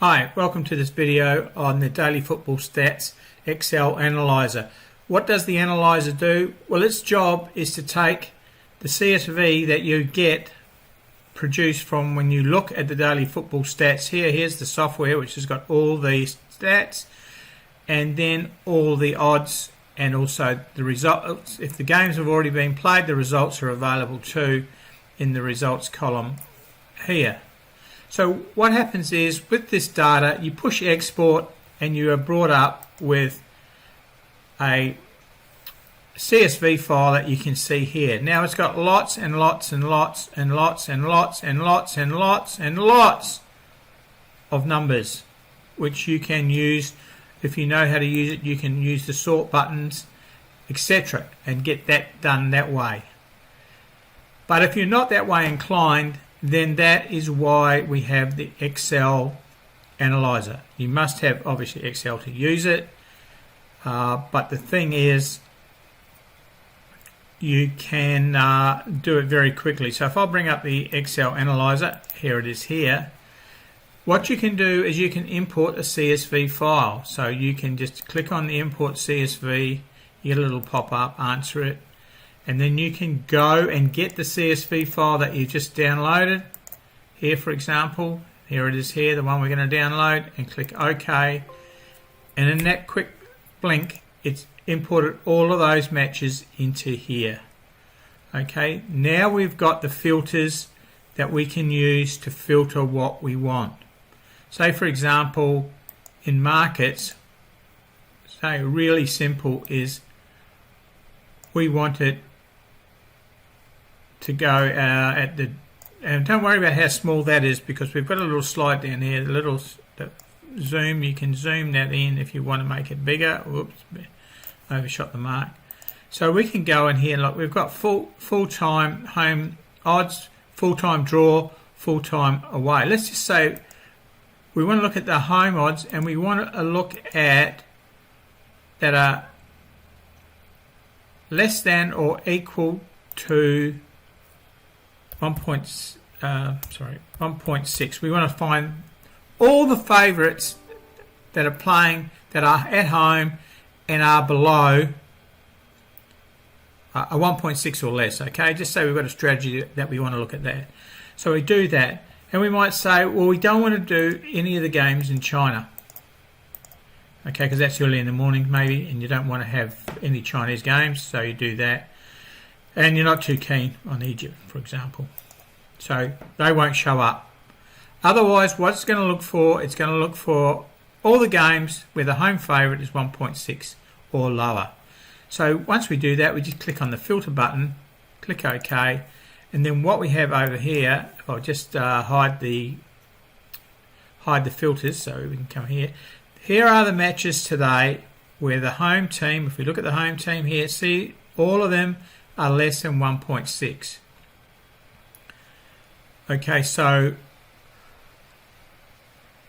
Hi, welcome to this video on the Daily Football Stats Excel Analyzer. What does the analyzer do? Well, its job is to take the CSV that you get produced from when you look at the Daily Football Stats. Here's the software which has got all the stats and then all the odds and also the results. If the games have already been played, the results are available too in the results column here. So what happens is, with this data, you push export and you are brought up with a CSV file that you can see here. Now it's got lots and lots and lots and lots and lots and lots and lots and lots of numbers which you can use. If you know how to use it, you can use the sort buttons, etc., and get that done that way. But if you're not that way inclined, then that is why we have the Excel analyzer. You must have obviously Excel to use it, but the thing is you can do it very quickly. So if I bring up the Excel analyzer, here it is here. What you can do is you can import a CSV file. So you can just click on the import CSV, you get a little pop-up, answer it, and then you can go and get the CSV file that you just downloaded. Here, for example, here it is here, the one we're going to download, and click OK. And in that quick blink, it's imported all of those matches into here. Okay, now we've got the filters that we can use to filter what we want. Say, for example, in markets, say really simple is we want it to go at the, and don't worry about how small that is because we've got a little slide down here, the zoom, you can zoom that in if you want to make it bigger. Whoops, overshot the mark. So we can go in here and look, we've got full-time home odds, full-time draw, full-time away. Let's just say we want to look at the home odds and we want to look at that are less than or equal to 1.6. We want to find all the favourites that are playing that are at home and are below a 1.6 or less. Okay, just say we've got a strategy that we want to look at that. So we do that, and we might say, well, we don't want to do any of the games in China. Okay, because that's early in the morning maybe, and you don't want to have any Chinese games, so you do that. And you're not too keen on Egypt, for example. So they won't show up. Otherwise, what it's going to look for, it's going to look for all the games where the home favourite is 1.6 or lower. So once we do that, we just click on the filter button, click OK, and then what we have over here, I'll just hide the filters so we can come here. Here are the matches today where the home team, if we look at the home team here, see all of them are less than 1.6. Okay, so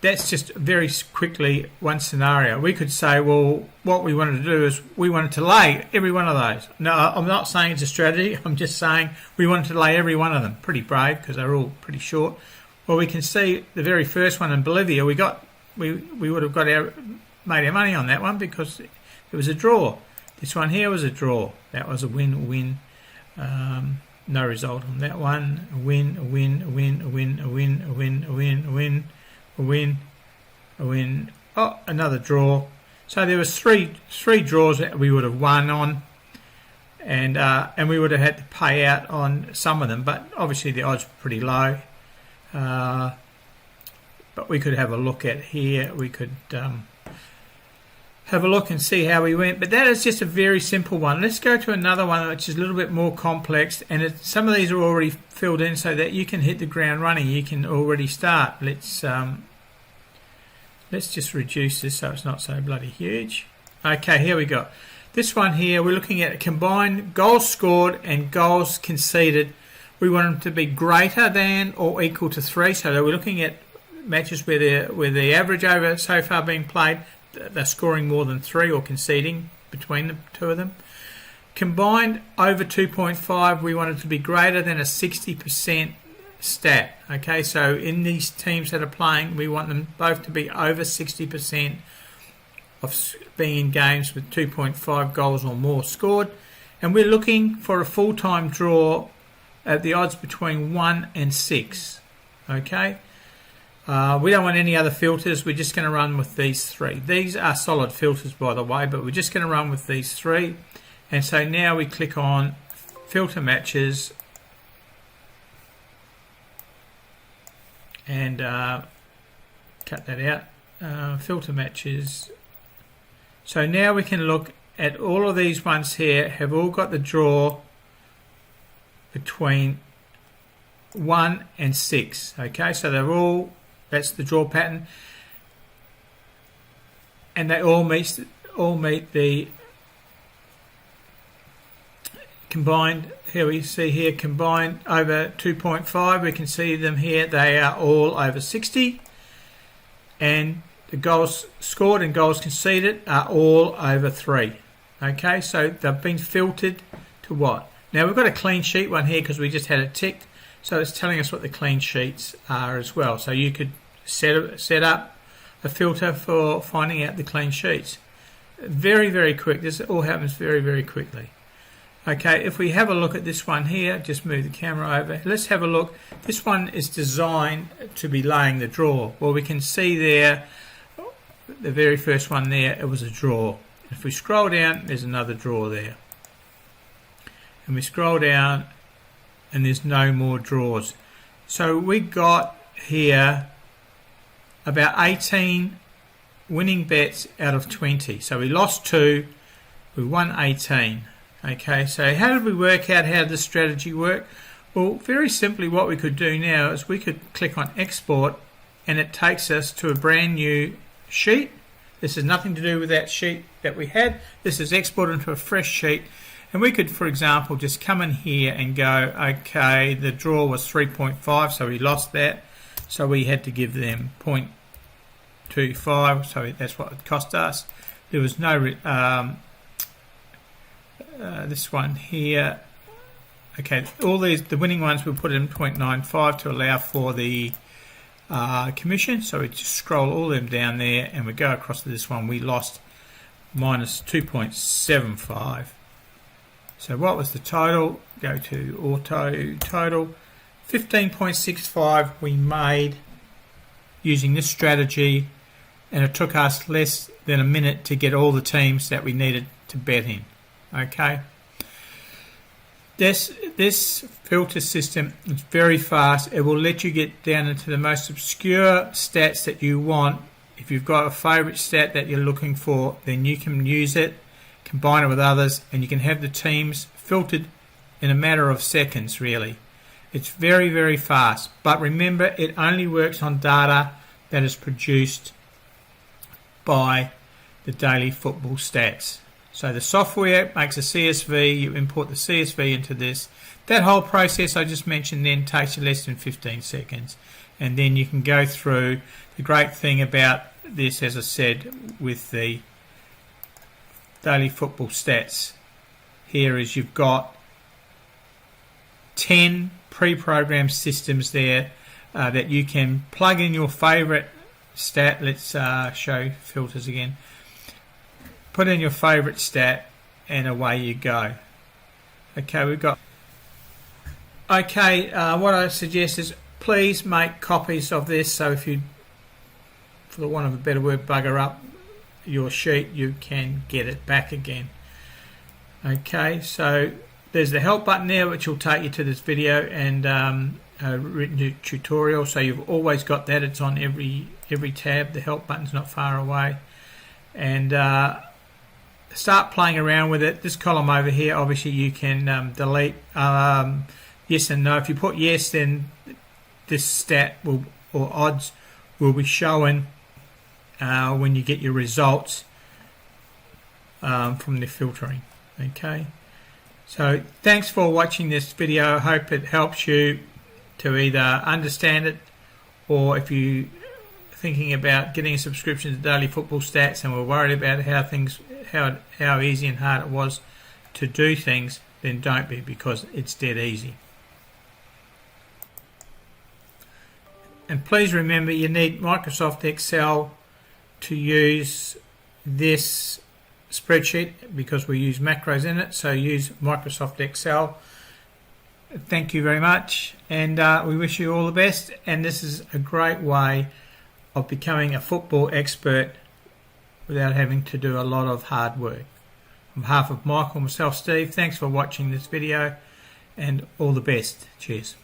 that's just very quickly one scenario. We could say, well, what we wanted to do is we wanted to lay every one of those. No, I'm not saying it's a strategy. I'm just saying we wanted to lay every one of them. Pretty brave because they're all pretty short. Well, we can see the very first one in Bolivia. We would have made our money on that one because it was a draw. This one here was a draw. That was a win-win. No result on that one. A win, a win, a win, a win, a win, a win, a win, a win, a win, a win. Oh, another draw. So there was three draws that we would have won on, and we would have had to pay out on some of them. But obviously the odds were pretty low. But we could have a look at here. We could have a look and see how we went. But that is just a very simple one. Let's go to another one which is a little bit more complex. And some of these are already filled in so that you can hit the ground running. You can already start. Let's just reduce this so it's not so bloody huge. Okay, here we go. This one here, we're looking at combined goals scored and goals conceded. We want them to be greater than or equal to 3. So we're looking at matches where the average over so far being played, they're scoring more than 3 or conceding between the two of them. Combined over 2.5, we want it to be greater than a 60% stat. Okay, so in these teams that are playing, we want them both to be over 60% of being in games with 2.5 goals or more scored, and we're looking for a full-time draw at the odds between 1 and 6. Okay, we don't want any other filters. We're just going to run with these three. These are solid filters, by the way, but we're just going to run with these three. And so now we click on filter matches and cut that out. Filter matches. So now we can look at all of these ones here, have all got the draw between 1 and 6. Okay, so they're all, that's the draw pattern, and they all meet the combined. Here we see here combined over 2.5. We can see them here, they are all over 60, and the goals scored and goals conceded are all over 3. Okay, so they've been filtered to what? Now we've got a clean sheet one here because we just had it ticked, so it's telling us what the clean sheets are as well. So you could set up a filter for finding out the clean sheets. Very, very quick. This all happens very, very quickly. Okay, if we have a look at this one here, just move the camera over. Let's have a look. This one is designed to be laying the draw. Well, we can see there, the very first one there, it was a draw. If we scroll down, there's another draw there. And we scroll down and there's no more draws. So we got here about 18 winning bets out of 20. So we lost 2, we won 18. Okay, so how did we work out how this strategy worked? Well, very simply what we could do now is we could click on export and it takes us to a brand new sheet. This has nothing to do with that sheet that we had. This is exported into a fresh sheet. And we could, for example, just come in here and go, okay, the draw was 3.5, so we lost that. So we had to give them 0.25, so that's what it cost us. There was no, this one here. Okay, all these, the winning ones, we put in 0.95 to allow for the commission. So we just scroll all them down there and we go across to this one. We lost minus 2.75. So what was the total? Go to auto total. 15.65 we made using this strategy, and it took us less than a minute to get all the teams that we needed to bet in. Okay. This filter system is very fast. It will let you get down into the most obscure stats that you want. If you've got a favorite stat that you're looking for, then you can use it, combine it with others, and you can have the teams filtered in a matter of seconds, really. It's very, very fast. But remember, it only works on data that is produced by the Daily Football Stats. So the software makes a CSV, you import the CSV into this. That whole process I just mentioned then takes you less than 15 seconds. And then you can go through. The great thing about this, as I said, with the Daily Football Stats here is you've got 10 pre-programmed systems there that you can plug in your favorite stat. Let's show filters again. Put in your favorite stat and away you go. Okay, we've got. Okay, what I suggest is please make copies of this, so if you, for the want of a better word, bugger up your sheet, you can get it back again. Okay, so there's the help button there, which will take you to this video and a written tutorial. So you've always got that. It's on every tab. The help button's not far away. And start playing around with it. This column over here, obviously you can delete yes and no. If you put yes, then this stat will, or odds will be showing when you get your results from the filtering. Okay, so thanks for watching this video. I hope it helps you to either understand it, or if you thinking about getting a subscription to Daily Football Stats and were worried about how easy and hard it was to do things, then don't be, because it's dead easy. And please remember, you need Microsoft Excel to use this spreadsheet because we use macros in it, so use Microsoft Excel. Thank you very much, and we wish you all the best, and this is a great way of becoming a football expert without having to do a lot of hard work. On behalf of Michael, myself, Steve, thanks for watching this video, and all the best. Cheers.